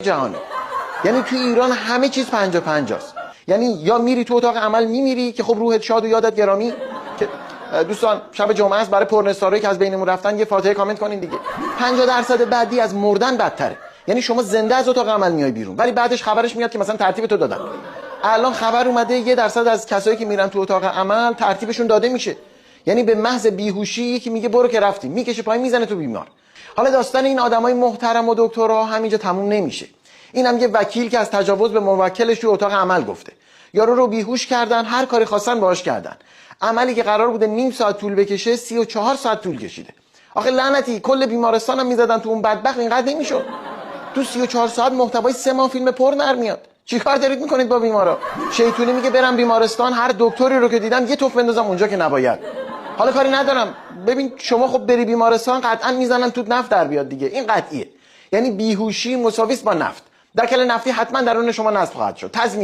جهانی. یعنی توی ایران همه چیز 50-50 است. یعنی یا میری تو اتاق عمل میمیری که خب روحت شاد و یادت گرامی، که دوستان شب جمعه است برای پرنستارایی که از بینمون رفتن یه فاتحه کامنت کنین دیگه. 50% بعدی از مردن بدتره. یعنی شما زنده از اتاق عمل میای بیرون ولی بعدش خبرش میاد که مثلا ترتیب تو دادن. الان خبر اومده 1% از کسایی که میرن تو اتاق عمل ترتیبشون داده میشه. یعنی به محض بیهوشی یکی میگه برو که رفتی، میکشه پایین میزنه تو بیمار. حالا داستان این آدمای محترم و دکترها همینجا تموم نمیشه. اینم یه وکیل که از تجاوز به موکلش تو اتاق عمل گفته. یارو رو بیهوش کردن، هر کاری خواستن باهاش کردن. عملی که قرار بوده نیم ساعت طول بکشه 34 ساعت طول کشیده. آخه لعنتی کل بیمارستانم میزدن تو اون بدبخت، اینقدر نمیشد. تو 34 ساعت محتوای 3 ماه فیلم پر در میاد. چیکار دارید میکنید با بیمارا؟ شیطونی میگه برم بیمارستان هر دکتری رو که دیدم یه توف بندازم اونجا که نباید. حالا کاری ندارم، ببین شما خب بری بیمارستان قطعا میزنن توت نفت در بیاد دیگه، این قطعیه. یعنی بیهوشی مساوی است با نفت. در کل نفتی حتما درون شما نصب خواهد شد. تضمین